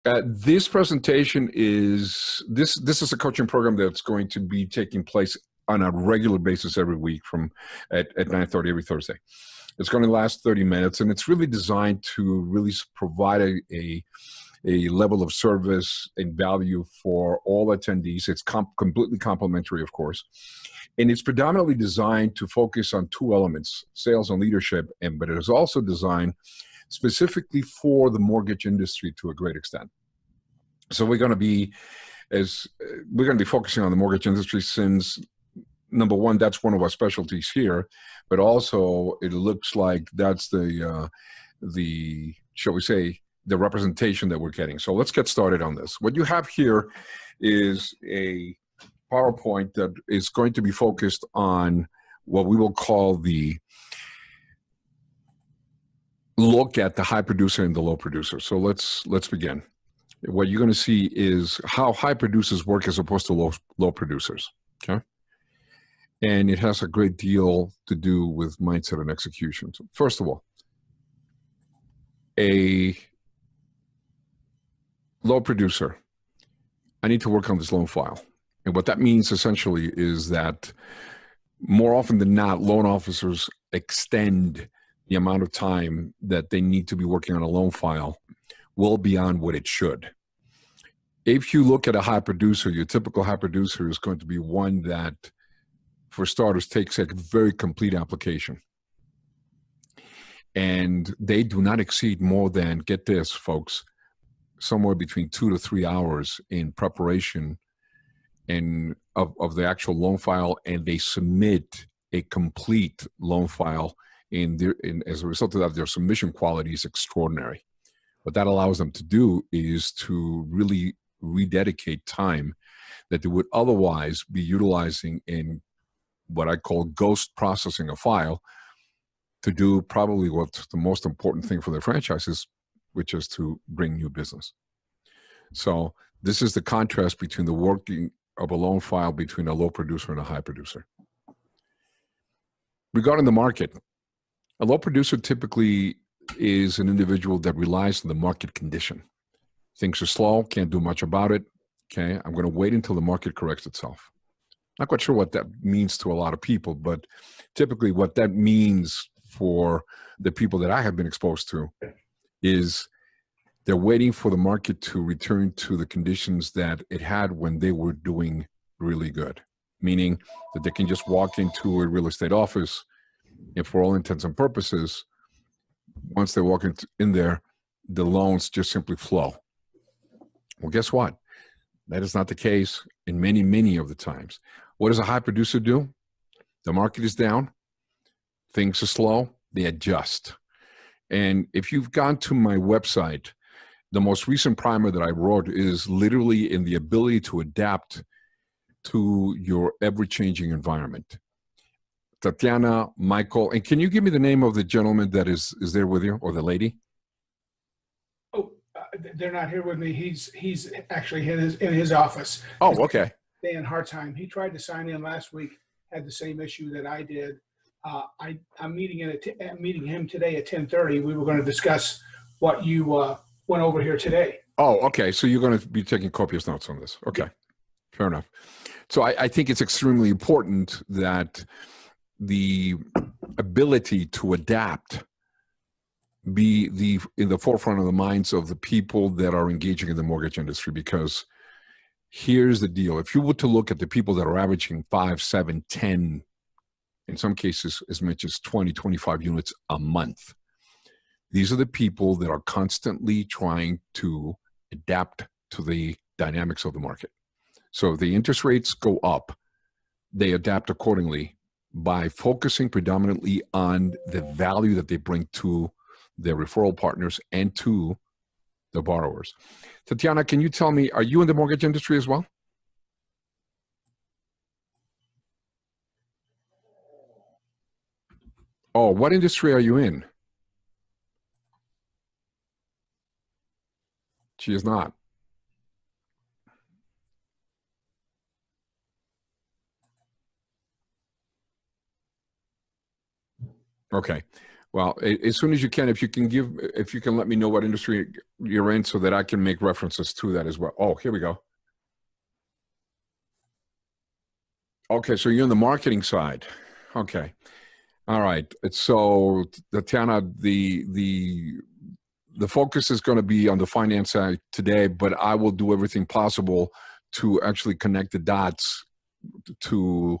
This presentation is this is a coaching program that's going to be taking place on a regular basis every week from at 9:30 every Thursday. It's going to last 30 minutes, and it's really designed to really provide a level of service and value for all attendees. It's completely complimentary, of course, and it's predominantly designed to focus on two elements: sales and leadership, but it is also designed specifically for the mortgage industry to a great extent. So we're going to be focusing on the mortgage industry since, number one, that's one of our specialties here, but also it looks like that's the shall we say, the representation that we're getting. So let's get started on this. What you have here is a PowerPoint that is going to be focused on what we will call the look at the high producer and the low producer. So let's begin. What you're going to see is how high producers work as opposed to low producers. Okay. And it has a great deal to do with mindset and execution. So first of all, a low producer, I need to work on this loan file. And what that means essentially is that more often than not, loan officers extend the amount of time that they need to be working on a loan file well beyond what it should. If you look at a high producer, your typical high producer is going to be one that, for starters, takes a very complete application. And they do not exceed more than, get this, folks, somewhere between 2 to 3 hours in preparation of the actual loan file, and they submit a complete loan file. As a result of that, their submission quality is extraordinary. What that allows them to do is to really rededicate time that they would otherwise be utilizing in what I call ghost processing a file to do probably what's the most important thing for their franchises, which is to bring new business. So this is the contrast between the working of a loan file between a low producer and a high producer. Regarding the market, a low producer typically is an individual that relies on the market condition. Things are slow, can't do much about it. Okay, I'm going to wait until the market corrects itself. Not quite sure what that means to a lot of people, but typically what that means for the people that I have been exposed to is they're waiting for the market to return to the conditions that it had when they were doing really good, meaning that they can just walk into a real estate office and, for all intents and purposes, once they walk in there, the loans just simply flow. Well, guess what? That is not the case in many, many of the times. What does a high producer do? The market is down, things are slow, they adjust. And if you've gone to my website, the most recent primer that I wrote is literally in the ability to adapt to your ever-changing environment. Tatiana, Michael, and can you give me the name of the gentleman that is there with you, or the lady? Oh, they're not here with me. He's actually in his office. Oh, okay. Dan Hartzheim. He tried to sign in last week, had the same issue that I did. I'm meeting him today at 10:30. We were going to discuss what you went over here today. Oh, okay. So you're going to be taking copious notes on this. Okay, fair enough. So I think it's extremely important that the ability to adapt be in the forefront of the minds of the people that are engaging in the mortgage industry, because here's the deal. If you were to look at the people that are averaging 5, 7, 10, in some cases as much as 20, 25 units a month, these are the people that are constantly trying to adapt to the dynamics of the market. So if the interest rates go up, they adapt accordingly by focusing predominantly on the value that they bring to their referral partners and to the borrowers. Tatiana, can you tell me, are you in the mortgage industry as well? Oh, what industry are you in? She is not. Okay. Well, as soon as you can, if you can let me know what industry you're in so that I can make references to that as well. Oh, here we go. Okay, so you're on the marketing side. Okay. All right. So Tatiana, the focus is going to be on the finance side today, but I will do everything possible to actually connect the dots to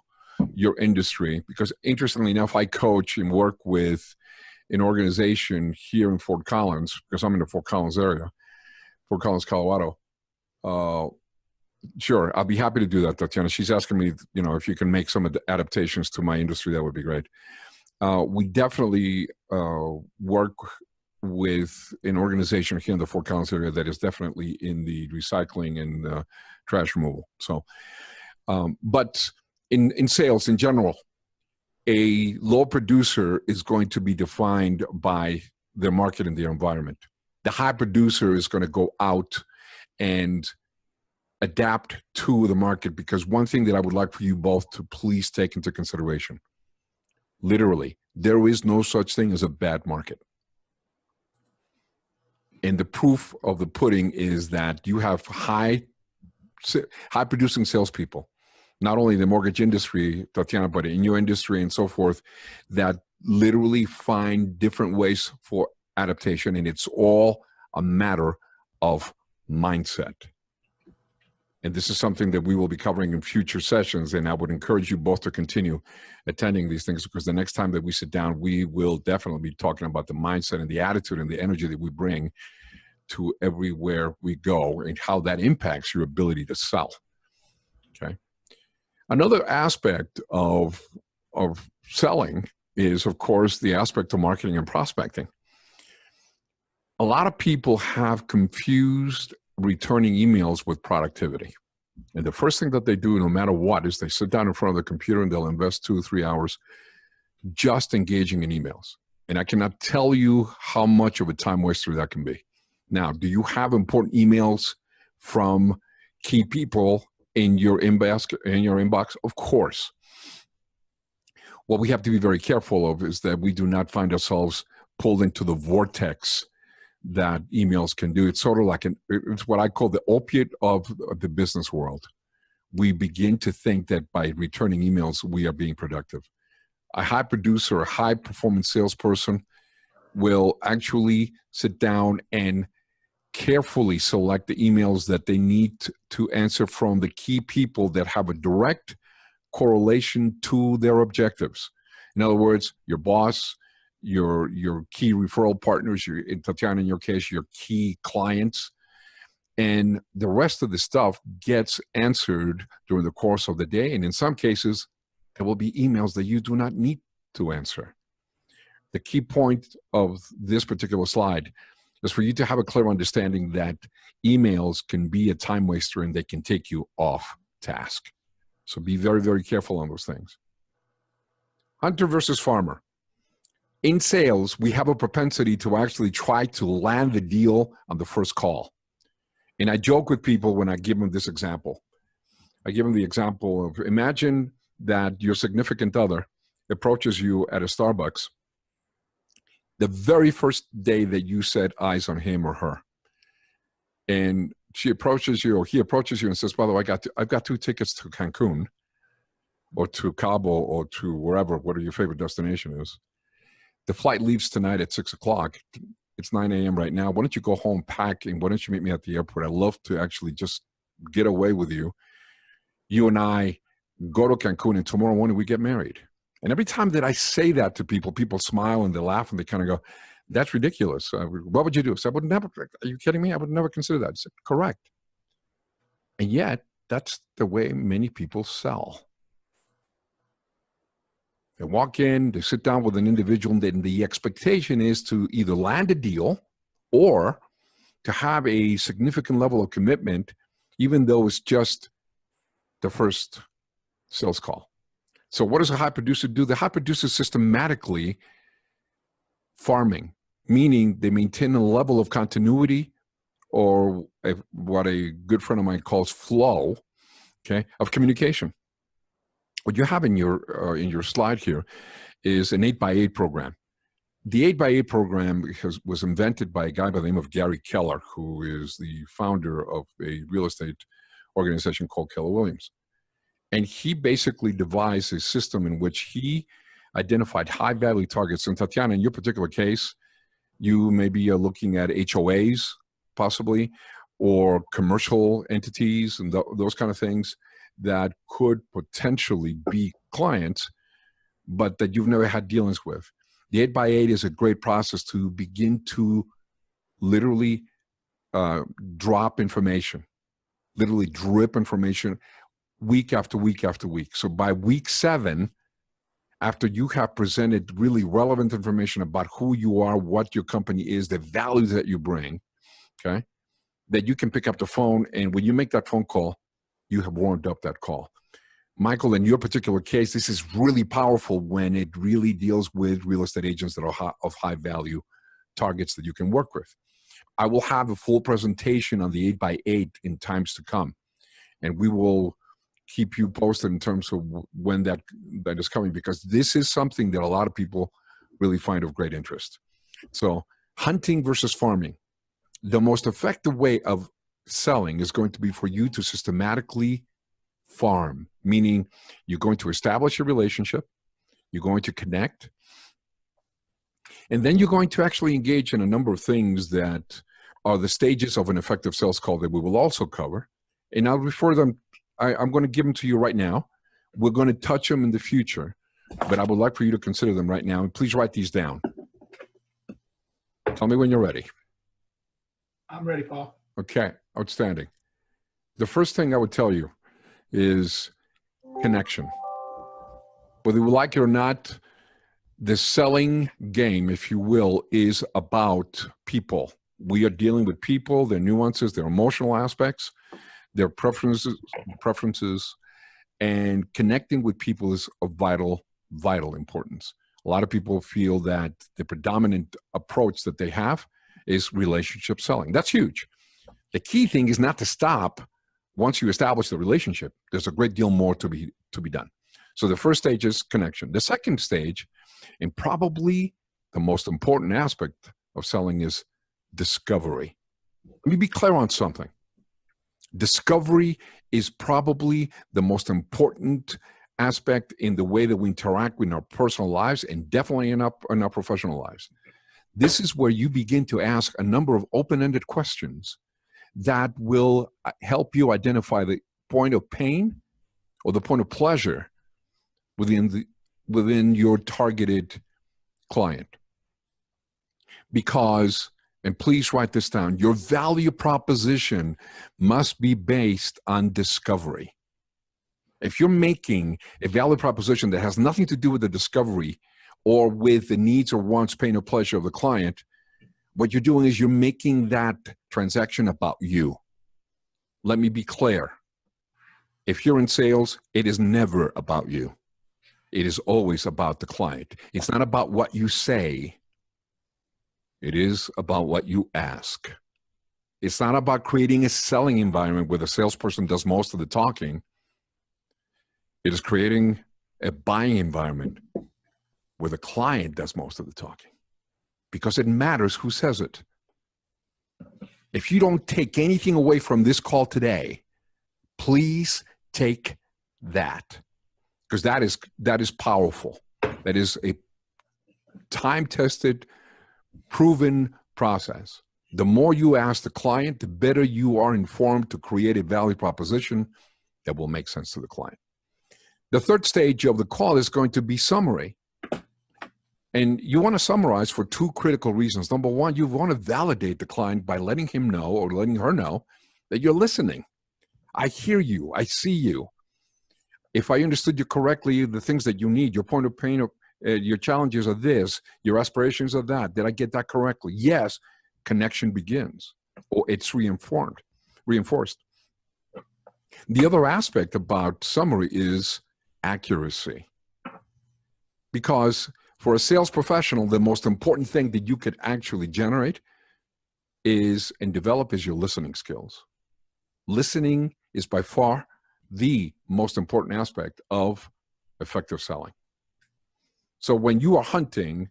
your industry, because interestingly enough, I coach and work with an organization here in Fort Collins, because I'm in the Fort Collins area, Fort Collins, Colorado. Sure, I'll be happy to do that, Tatiana. She's asking me, if you can make some adaptations to my industry, that would be great. We definitely work with an organization here in the Fort Collins area that is definitely in the recycling and trash removal. So, but in sales in general, a low producer is going to be defined by their market and their environment. The high producer is going to go out and adapt to the market, because one thing that I would like for you both to please take into consideration, literally, there is no such thing as a bad market. And the proof of the pudding is that you have high producing salespeople, not only in the mortgage industry, Tatiana, but in your industry and so forth, that literally find different ways for adaptation. And it's all a matter of mindset. And this is something that we will be covering in future sessions. And I would encourage you both to continue attending these things, because the next time that we sit down, we will definitely be talking about the mindset and the attitude and the energy that we bring to everywhere we go, and how that impacts your ability to sell. Okay. Another aspect of selling is, of course, the aspect of marketing and prospecting. A lot of people have confused returning emails with productivity. And the first thing that they do, no matter what, is they sit down in front of the computer and they'll invest 2 or 3 hours just engaging in emails. And I cannot tell you how much of a time waster that can be. Now, do you have important emails from key people in your inbox? Of course. What we have to be very careful of is that we do not find ourselves pulled into the vortex that emails can do. It's sort of like it's what I call the opiate of the business world. We begin to think that by returning emails, we are being productive. A high producer, a high performance salesperson will actually sit down and carefully select the emails that they need to answer from the key people that have a direct correlation to their objectives. In other words, your boss, your key referral partners, in Tatiana, in your case, your key clients, and the rest of the stuff gets answered during the course of the day. And in some cases, there will be emails that you do not need to answer. The key point of this particular slide is for you to have a clear understanding that emails can be a time waster and they can take you off task. So be very, very careful on those things. Hunter versus farmer. In sales, we have a propensity to actually try to land the deal on the first call. And I joke with people when I give them this example. I give them the example of, imagine that your significant other approaches you at a Starbucks the very first day that you set eyes on him or her. And she approaches you, or he approaches you and says, by the way, I've got 2 tickets to Cancun or to Cabo or to wherever, whatever your favorite destination is. The flight leaves tonight at 6 o'clock. It's 9 a.m. right now. Why don't you go home, pack, and why don't you meet me at the airport? I'd love to actually just get away with you. You and I go to Cancun, and tomorrow morning we get married. And every time that I say that to people, people smile and they laugh and they kind of go, that's ridiculous. What would you do? So I would never, are you kidding me? I would never consider that. I said, correct. And yet, that's the way many people sell. They walk in, they sit down with an individual, and then the expectation is to either land a deal or to have a significant level of commitment, even though it's just the first sales call. So what does a high producer do? The high producer is systematically farming, meaning they maintain a level of continuity, or what a good friend of mine calls flow, okay, of communication. What you have in your slide here is an 8x8 program. The 8x8 program was invented by a guy by the name of Gary Keller, who is the founder of a real estate organization called Keller Williams. And he basically devised a system in which he identified high value targets. And Tatiana, in your particular case, you maybe are looking at HOAs possibly, or commercial entities and those kind of things that could potentially be clients, but that you've never had dealings with. The 8x8 is a great process to begin to literally drop information, literally drip information week after week after week. So by week 7, after you have presented really relevant information about who you are, what your company is, the value that you bring, okay, that you can pick up the phone, and when you make that phone call, you have warmed up that call. Michael, in your particular case, this is really powerful when it really deals with real estate agents that are of high value targets that you can work with. I will have a full presentation on the 8x8 in times to come, and we will keep you posted in terms of when that is coming, because this is something that a lot of people really find of great interest. So hunting versus farming. The most effective way of selling is going to be for you to systematically farm, meaning you're going to establish a relationship, you're going to connect, and then you're going to actually engage in a number of things that are the stages of an effective sales call that we will also cover. And I'll refer them, I'm going to give them to you right now. We're going to touch them in the future, but I would like for you to consider them right now. And please write these down. Tell me when you're ready. I'm ready, Paul. Okay, outstanding. The first thing I would tell you is connection. Whether you like it or not, the selling game, if you will, is about people. We are dealing with people, their nuances, their emotional aspects, their preferences, and connecting with people is of vital importance. A lot of people feel that the predominant approach that they have is relationship selling. That's huge. The key thing is not to stop once you establish the relationship. There's a great deal more to be done. So the first stage is connection. The second stage, and probably the most important aspect of selling, is discovery. Let me be clear on something. Discovery is probably the most important aspect in the way that we interact with our personal lives, and definitely in our professional lives. This is where you begin to ask a number of open-ended questions that will help you identify the point of pain or the point of pleasure within your targeted client. Because, and please write this down, your value proposition must be based on discovery. If you're making a value proposition that has nothing to do with the discovery or with the needs or wants, pain or pleasure of the client, what you're doing is you're making that transaction about you. Let me be clear. If you're in sales, it is never about you. It is always about the client. It's not about what you say. It is about what you ask. It's not about creating a selling environment where the salesperson does most of the talking. It is creating a buying environment where the client does most of the talking, because it matters who says it. If you don't take anything away from this call today, please take that, because that is powerful. That is a time-tested, proven process. The more you ask the client, the better you are informed to create a value proposition that will make sense to the client. The third stage of the call is going to be summary. And you want to summarize for two critical reasons. Number one, you want to validate the client by letting him know or letting her know that you're listening. I hear you. I see you. If I understood you correctly, the things that you need, your point of pain, your challenges are this, your aspirations are that. Did I get that correctly? Yes, connection begins, or it's reinforced. The other aspect about summary is accuracy. Because for a sales professional, the most important thing that you could actually generate is and develop is your listening skills. Listening is by far the most important aspect of effective selling. So when you are hunting,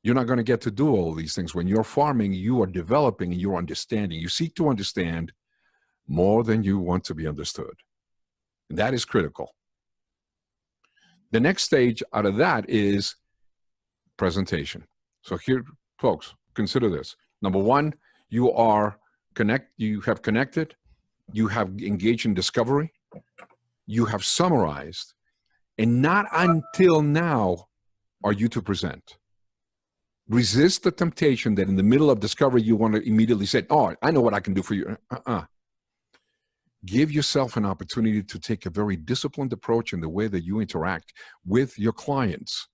You're not going to get to do all these things. When you're farming, you are developing and you're understanding. You seek to understand more than you want to be understood. And that is critical. The next stage out of that is presentation. So here, folks, consider this. Number one, you have connected, you have engaged in discovery, you have summarized, and not until now are you to present. Resist the temptation that in the middle of discovery, you want to immediately say, oh, I know what I can do for you. Give yourself an opportunity to take a very disciplined approach in the way that you interact with your clients.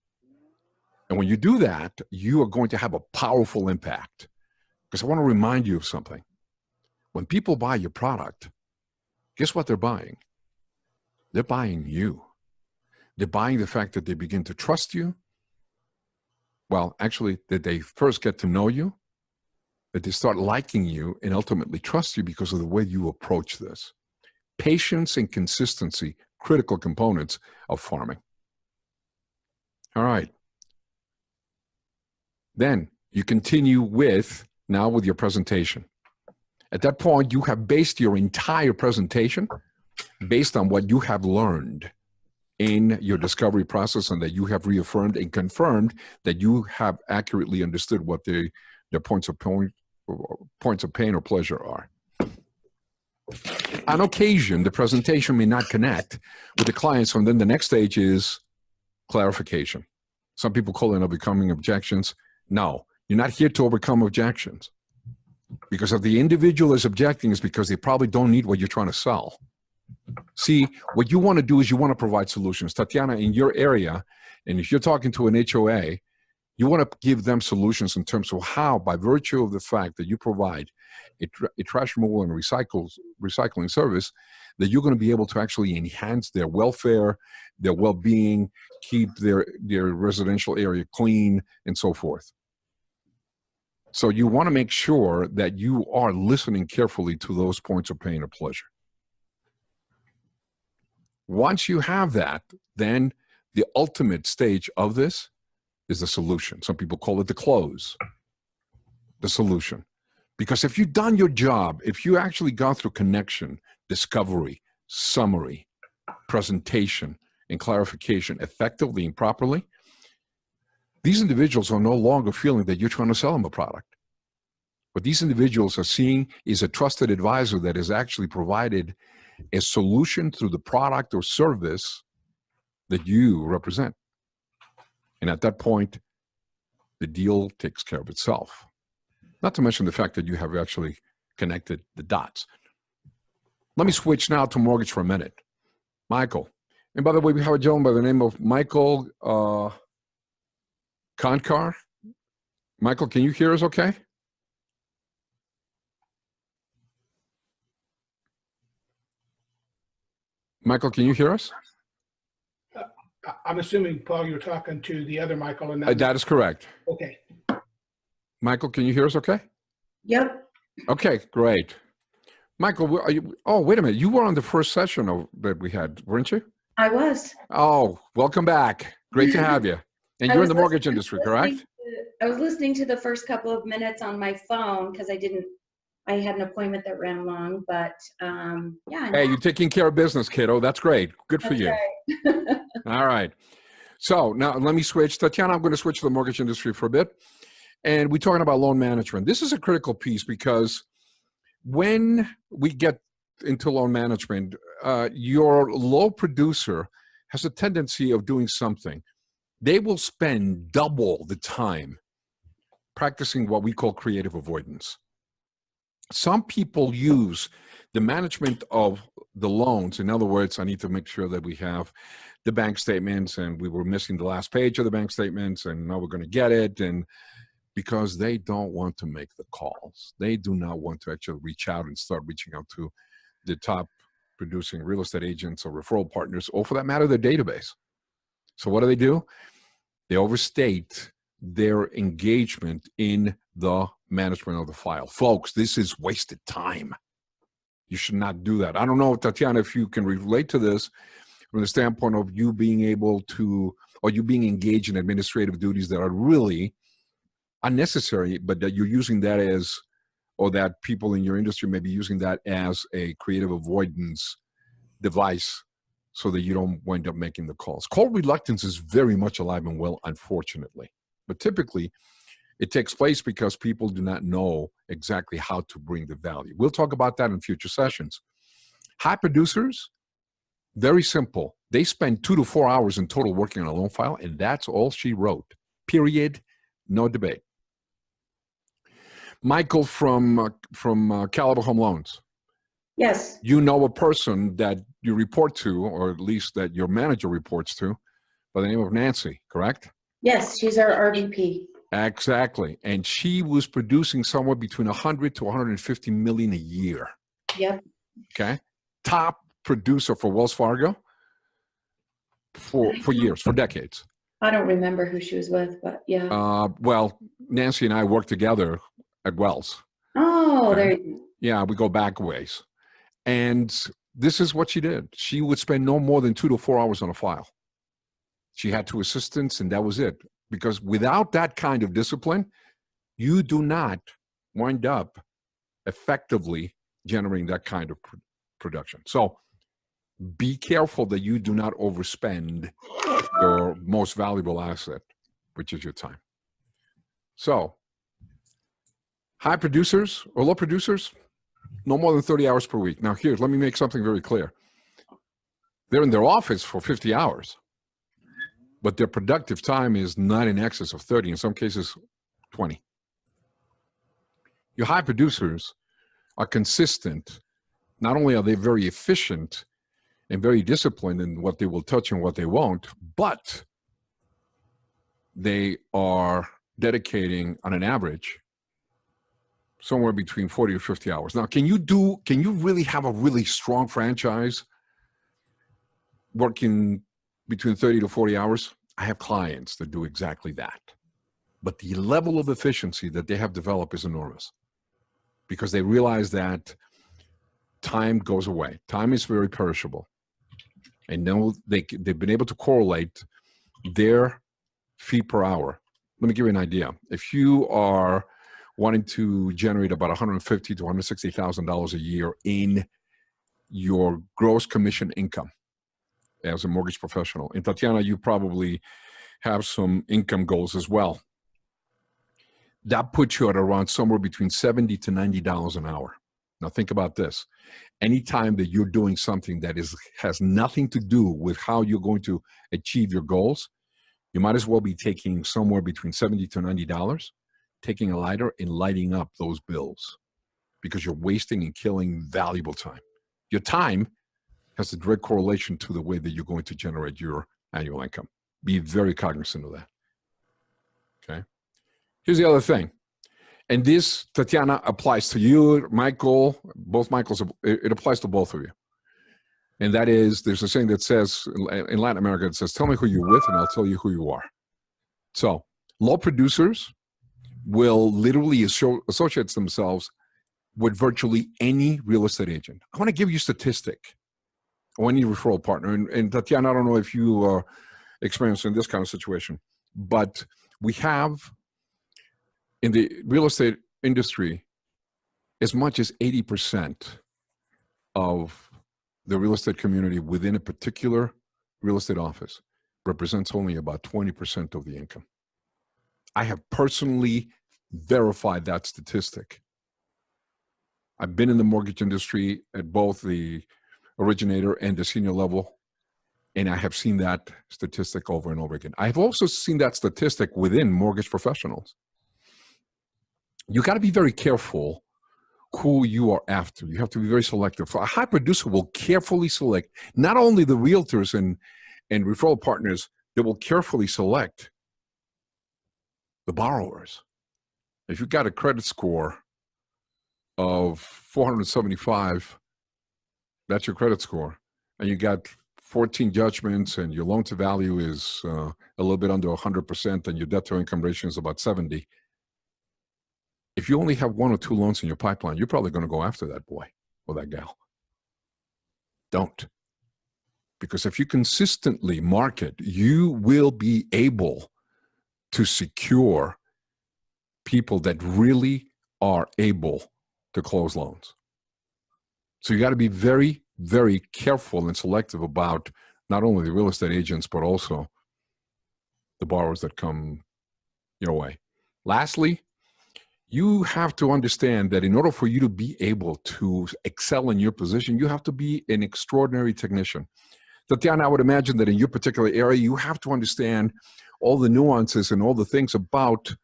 And when you do that, you are going to have a powerful impact. Because I want to remind you of something. When people buy your product, guess what they're buying? They're buying you. They're buying the fact that they begin to trust you. Well, actually, that they first get to know you, that they start liking you, and ultimately trust you because of the way you approach this. Patience and consistency, critical components of farming. All right. Then you continue with your presentation. At that point, you have based your entire presentation based on what you have learned in your discovery process, and that you have reaffirmed and confirmed that you have accurately understood what the points of pain or pleasure are. On occasion, the presentation may not connect with the client, so then the next stage is clarification. Some people call it overcoming objections. No, you're not here to overcome objections. Because if the individual is objecting, it's because they probably don't need what you're trying to sell. See, what you want to do is you want to provide solutions. Tatiana, in your area, and if you're talking to an HOA, you want to give them solutions in terms of how, by virtue of the fact that you provide a trash removal and recycling service, that you're going to be able to actually enhance their welfare, their well-being, keep their residential area clean, and so forth. So you want to make sure that you are listening carefully to those points of pain or pleasure. Once you have that, then the ultimate stage of this is the solution. Some people call it the close, the solution. Because if you've done your job, if you actually gone through connection, discovery, summary, presentation, and clarification effectively and properly, these individuals are no longer feeling that you're trying to sell them a product. What these individuals are seeing is a trusted advisor that has actually provided a solution through the product or service that you represent. And at that point, the deal takes care of itself. Not to mention the fact that you have actually connected the dots. Let me switch now to mortgage for a minute. Michael. And by the way, we have a gentleman by the name of Michael Konkar. Michael, can you hear us okay? Michael, can you hear us? I'm assuming, Paul, you're talking to the other Michael. And that is correct. Okay. Michael, can you hear us okay? Yep. Okay, great. Michael, are you, oh, wait a minute. You were on the first session that we had, weren't you? I was. Oh, welcome back. Great to have you. And you're in the mortgage industry, correct? I was listening to the first couple of minutes on my phone because I had an appointment that ran long, but yeah. Hey, you're taking care of business, kiddo. That's great. Good for you. Right. All right. So now let me switch. Tatiana, I'm going to switch to the mortgage industry for a bit. And we're talking about loan management. This is a critical piece because when we get into loan management, your low producer has a tendency of doing something. They will spend double the time practicing what we call creative avoidance. Some people use the management of the loans. In other words, I need to make sure that we have the bank statements, and we were missing the last page of the bank statements, and now we're going to get it. And because they don't want to make the calls, they do not want to actually reach out and start reaching out to the top producing real estate agents or referral partners, or for that matter, their database. So what do? They overstate their engagement in the management of the file. Folks, this is wasted time. You should not do that. I don't know, Tatiana, if you can relate to this from the standpoint of you being able to, or you being engaged in administrative duties that are really unnecessary, but that you're using that as, or that people in your industry may be using that as a creative avoidance device so that you don't wind up making the calls. Call reluctance is very much alive and well, unfortunately. But typically, it takes place because people do not know exactly how to bring the value. We'll talk about that in future sessions. High producers, very simple. They spend 2 to 4 hours in total working on a loan file, and that's all she wrote. Period. No debate. Michael from Caliber Home Loans. Yes, You know a person that you report to, or at least that your manager reports to, by the name of Nancy, correct? yes, she's our RVP. Exactly. And she was producing somewhere between 100 to 150 million a year. Yep. Okay. Top producer for Wells Fargo for years, for decades. I don't remember who she was with, but yeah. Well, Nancy and I worked together at Wells. Oh, Okay. there you go. Yeah, we go back ways. And this is what she did. She would spend no more than 2 to 4 hours on a file. She had 2 assistants, and that was it. Because without that kind of discipline, you do not wind up effectively generating that kind of production. So be careful that you do not overspend your most valuable asset, which is your time. So high producers or low producers, no more than 30 hours per week. Now here, let me make something very clear. They're in their office for 50 hours, but their productive time is not in excess of 30, in some cases 20. Your high producers are consistent. Not only are they very efficient and very disciplined in what they will touch and what they won't, but they are dedicating on an average somewhere between 40 or 50 hours. Now, can you really have a really strong franchise working between 30 to 40 hours? I have clients that do exactly that. But the level of efficiency that they have developed is enormous because they realize that time goes away. Time is very perishable. And now they've been able to correlate their fee per hour. Let me give you an idea. If you are wanting to generate about $150,000 to $160,000 a year in your gross commission income as a mortgage professional, and Tatiana, you probably have some income goals as well. That puts you at around somewhere between $70 to $90 an hour. Now think about this. Anytime that you're doing something that has nothing to do with how you're going to achieve your goals, you might as well be taking somewhere between $70 to $90, taking a lighter and lighting up those bills because you're wasting and killing valuable time. Your time has a direct correlation to the way that you're going to generate your annual income. Be very cognizant of that. Okay. Here's the other thing. And this, Tatiana, applies to you, Michael, both Michaels, it applies to both of you. And that is, there's a saying that says, in Latin America, it says, tell me who you're with and I'll tell you who you are. So low producers will literally associate themselves with virtually any real estate agent. I want to give you a statistic or any referral partner. And Tatiana, I don't know if you are experiencing this kind of situation, but we have in the real estate industry, as much as 80% of the real estate community within a particular real estate office represents only about 20% of the income. I have personally verified that statistic. I've been in the mortgage industry at both the originator and the senior level, and I have seen that statistic over and over again. I've also seen that statistic within mortgage professionals. You got to be very careful who you are after. You have to be very selective. A high producer will carefully select not only the realtors and referral partners, they will carefully select the borrowers. If you've got a credit score of 475, that's your credit score, and you got 14 judgments and your loan to value is a little bit under 100% and your debt to income ratio is about 70, if you only have 1 or 2 loans in your pipeline, you're probably going to go after that boy or that gal. Don't. Because if you consistently market, you will be able to secure people that really are able to close loans. So you got to be very, very careful and selective about not only the real estate agents, but also the borrowers that come your way. Lastly, you have to understand that in order for you to be able to excel in your position, you have to be an extraordinary technician. Tatiana, I would imagine that in your particular area, you have to understand all the nuances and all the things about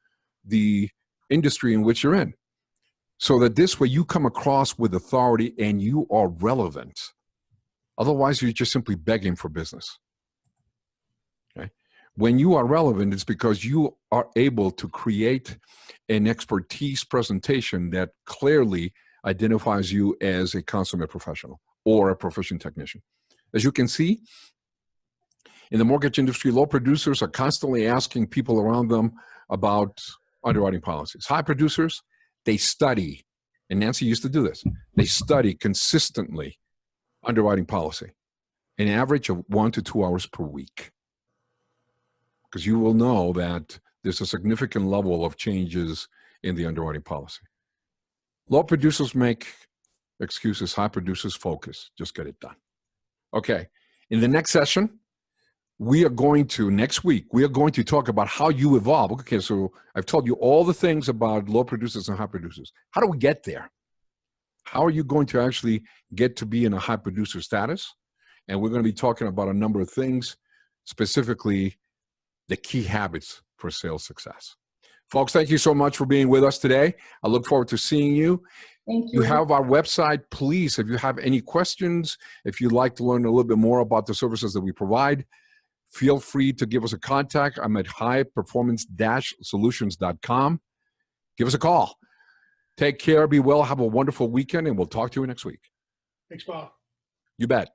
the industry in which you're in, so that this way you come across with authority and you are relevant. Otherwise, you're just simply begging for business. Okay? When you are relevant, it's because you are able to create an expertise presentation that clearly identifies you as a consummate professional or a proficient technician. As you can see, in the mortgage industry, low producers are constantly asking people around them about underwriting policies. High producers, they study, and Nancy used to do this. They study consistently underwriting policy, an average of 1 to 2 hours per week. Because you will know that there's a significant level of changes in the underwriting policy. Low producers make excuses, high producers focus. Just get it done. Okay, in the next session, next week, we are going to talk about how you evolve. Okay, so I've told you all the things about low producers and high producers. How do we get there? How are you going to actually get to be in a high producer status? And we're going to be talking about a number of things, specifically the key habits for sales success. Folks, thank you so much for being with us today. I look forward to seeing you. Thank you. You have our website. Please, if you have any questions, if you'd like to learn a little bit more about the services that we provide, feel free to give us a contact. I'm at highperformance-solutions.com. Give us a call. Take care, be well, have a wonderful weekend, and we'll talk to you next week. Thanks, Paul. You bet.